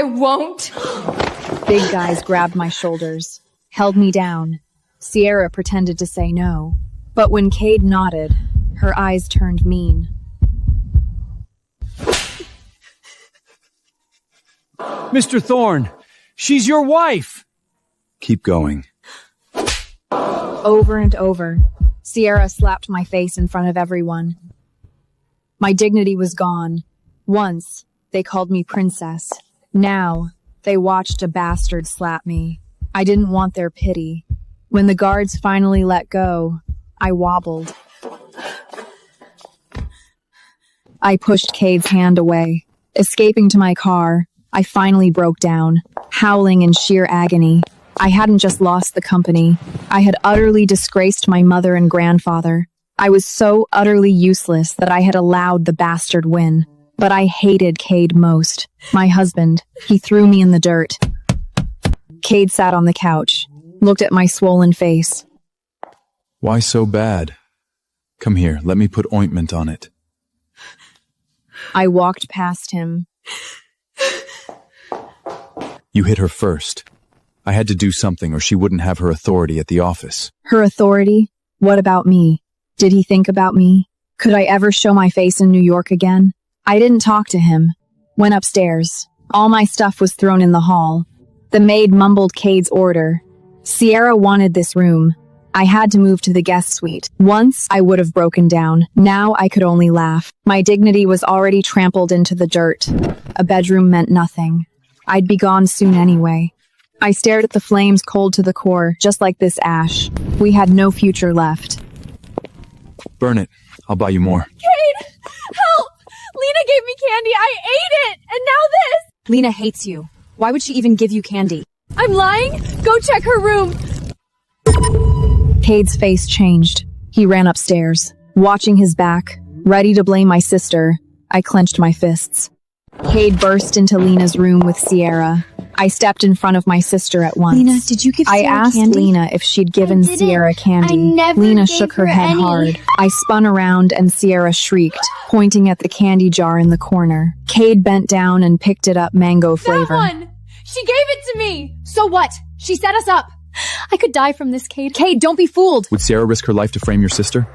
I won't. Big guys grabbed my shoulders, held me down. Sierra pretended to say no, but when Cade nodded, her eyes turned mean. Mr. Thorne, she's your wife! Keep going. Over and over, Sierra slapped my face in front of everyone. My dignity was gone. Once, they called me princess. Now, they watched a bastard slap me. I didn't want their pity. When the guards finally let go, I wobbled. I pushed Cade's hand away. Escaping to my car, I finally broke down, howling in sheer agony. I hadn't just lost the company. I had utterly disgraced my mother and grandfather. I was so utterly useless that I had allowed the bastard win. But I hated Cade most. My husband. He threw me in the dirt. Cade sat on the couch, looked at my swollen face. Why so bad? Come here, let me put ointment on it. I walked past him. You hit her first. I had to do something or she wouldn't have her authority at the office. Her authority? What about me? Did he think about me? Could I ever show my face in New York again? I didn't talk to him. Went upstairs. All my stuff was thrown in the hall. The maid mumbled Cade's order. Sierra wanted this room. I had to move to the guest suite. Once, I would have broken down. Now, I could only laugh. My dignity was already trampled into the dirt. A bedroom meant nothing. I'd be gone soon anyway. I stared at the flames cold to the core, just like this ash. We had no future left. Burn it. I'll buy you more. Cade! Help! Lena gave me candy. I ate it! And now this! Lena hates you. Why would she even give you candy? I'm lying? Go check her room. Cade's face changed. He ran upstairs. Watching his back, ready to blame my sister, I clenched my fists. Cade burst into Lena's room with Sierra. I stepped in front of my sister at once. Lena, did you give Sierra I asked candy? Lena if she'd given Sierra candy. I never Lena gave shook her her head any. hard. I spun around and Sierra shrieked, pointing at the candy jar in the corner. Cade bent down and picked it up, mango flavor. That one! She gave it to me! So what? She set us up. I could die from this, Cade. Cade, don't be fooled! Would Sarah risk her life to frame your sister?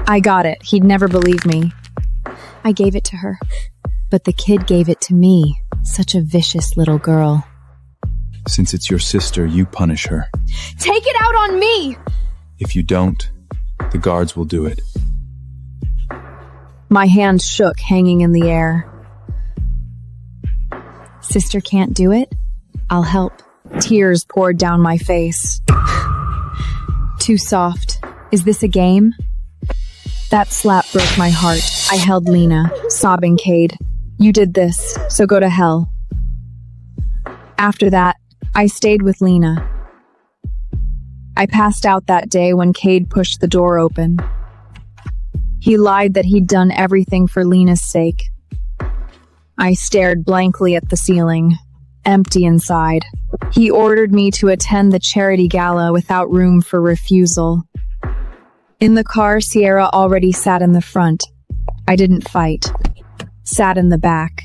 I got it. He'd never believe me. I gave it to her. But the kid gave it to me. Such a vicious little girl. Since it's your sister, you punish her. Take it out on me! If you don't, the guards will do it. My hand shook, hanging in the air. Sister can't do it? I'll help. Tears poured down my face. Too soft. Is this a game? That slap broke my heart. I held Lena, sobbing Cade. You did this, so go to hell. After that, I stayed with Lena. I passed out that day when Cade pushed the door open. He lied that he'd done everything for Lena's sake. I stared blankly at the ceiling, empty inside. He ordered me to attend the charity gala without room for refusal. In the car, Sierra already sat in the front. I didn't fight. Sat in the back.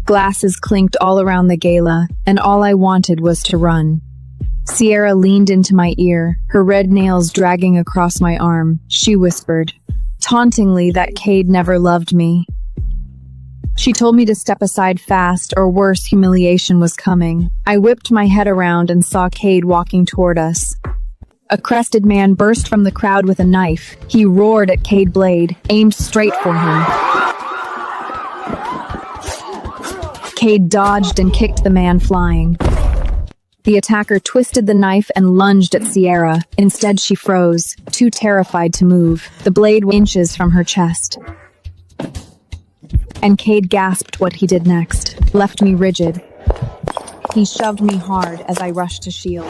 Glasses clinked all around the gala, and all I wanted was to run. Sierra leaned into my ear, her red nails dragging across my arm. She whispered, tauntingly, that Cade never loved me. She told me to step aside fast, or worse, humiliation was coming. I whipped my head around and saw Cade walking toward us. A crested man burst from the crowd with a knife. He roared at Cade Blade, aimed straight for him. Cade dodged and kicked the man flying. The attacker twisted the knife and lunged at Sierra. Instead, she froze, too terrified to move. The blade inches from her chest. And Cade gasped what he did next, left me rigid. He shoved me hard as I rushed to shield.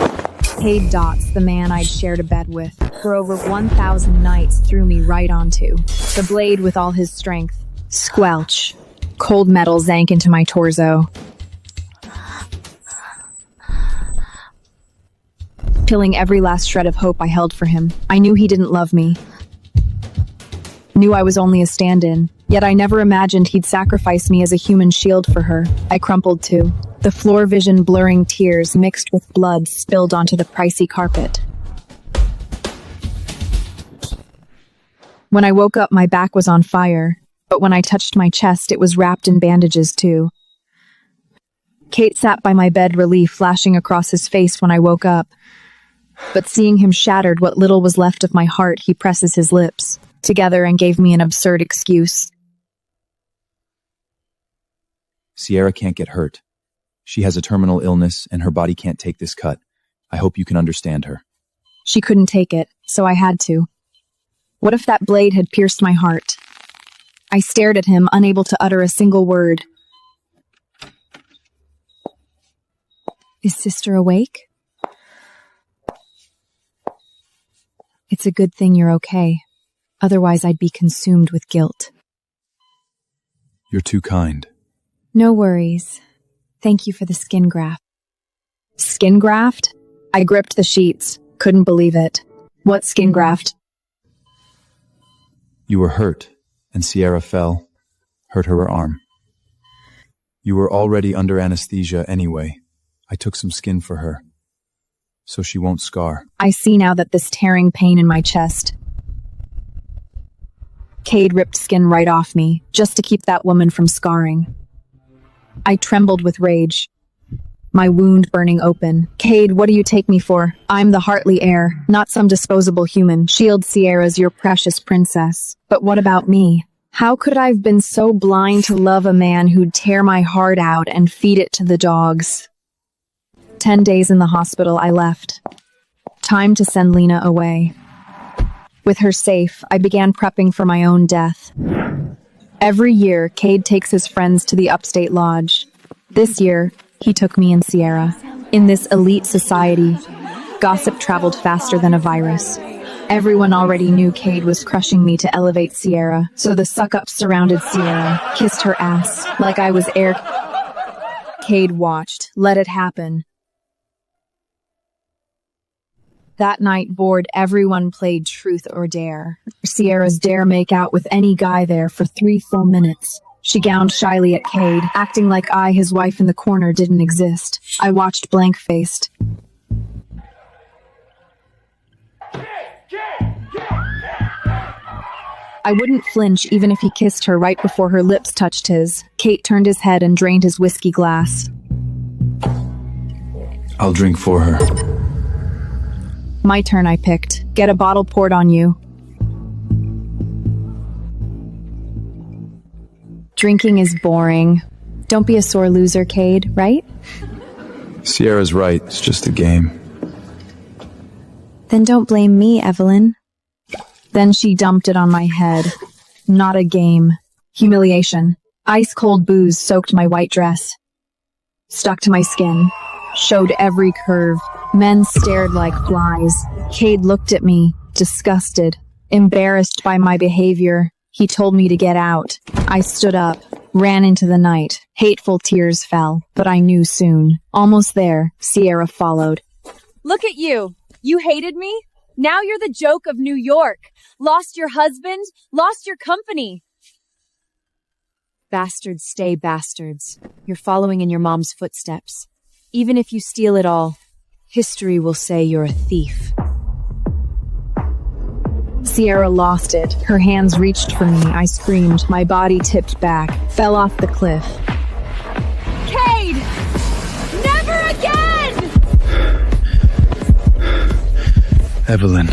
Cade Dots, the man I'd shared a bed with, for over 1,000 nights, threw me right onto the blade with all his strength. Squelch. Cold metal sank into my torso, killing every last shred of hope I held for him. I knew he didn't love me. Knew I was only a stand-in. Yet I never imagined he'd sacrifice me as a human shield for her. I crumpled too. The floor vision blurring tears mixed with blood spilled onto the pricey carpet. When I woke up, my back was on fire, but when I touched my chest, it was wrapped in bandages too. Kate sat by my bed, relief flashing across his face when I woke up. But seeing him shattered what little was left of my heart, he presses his lips together and gave me an absurd excuse. Sierra can't get hurt. She has a terminal illness and her body can't take this cut. I hope you can understand her. She couldn't take it, so I had to. What if that blade had pierced my heart? I stared at him, unable to utter a single word. Is Sister awake? It's a good thing you're okay. Otherwise, I'd be consumed with guilt. You're too kind. No worries. Thank you for the skin graft. Skin graft? I gripped the sheets. Couldn't believe it. What skin graft? You were hurt, and Sierra fell, hurt her arm. You were already under anesthesia anyway. I took some skin for her, so she won't scar. I see now that this tearing pain in my chest. Cade ripped skin right off me, just to keep that woman from scarring. I trembled with rage, my wound burning open. Cade, what do you take me for? I'm the Hartley heir, not some disposable human. Shield Sierra's your precious princess. But what about me? How could I have been so blind to love a man who'd tear my heart out and feed it to the dogs? 10 days in the hospital, I left. Time to send Lena away. With her safe, I began prepping for my own death. Every year, Cade takes his friends to the upstate lodge. This year, he took me and Sierra. In this elite society, gossip traveled faster than a virus. Everyone already knew Cade was crushing me to elevate Sierra, so the suck-ups surrounded Sierra, kissed her ass, like I was air. Cade watched, let it happen. That night, bored, everyone played Truth or Dare. Sierra's dare make out with any guy there for 3 full minutes. She gowned shyly at Cade, acting like I, his wife in the corner, didn't exist. I watched blank-faced. I wouldn't flinch even if he kissed her right before her lips touched his. Kate turned his head and drained his whiskey glass. I'll drink for her. My turn, I picked. Get a bottle poured on you. Drinking is boring. Don't be a sore loser, Cade, right? Sierra's right. It's just a game. Then don't blame me, Evelyn. Then she dumped it on my head. Not a game. Humiliation. Ice-cold booze soaked my white dress. Stuck to my skin. Showed every curve. Men stared like flies. Cade looked at me, disgusted, embarrassed by my behavior. He told me to get out. I stood up, ran into the night. Hateful tears fell, but I knew soon. Almost there, Sierra followed. Look at you. You hated me? Now you're the joke of New York. Lost your husband, lost your company. Bastards stay bastards. You're following in your mom's footsteps. Even if you steal it all, history will say you're a thief. Sierra lost it. Her hands reached for me. I screamed. My body tipped back, fell off the cliff. Cade! Never again! Evelyn.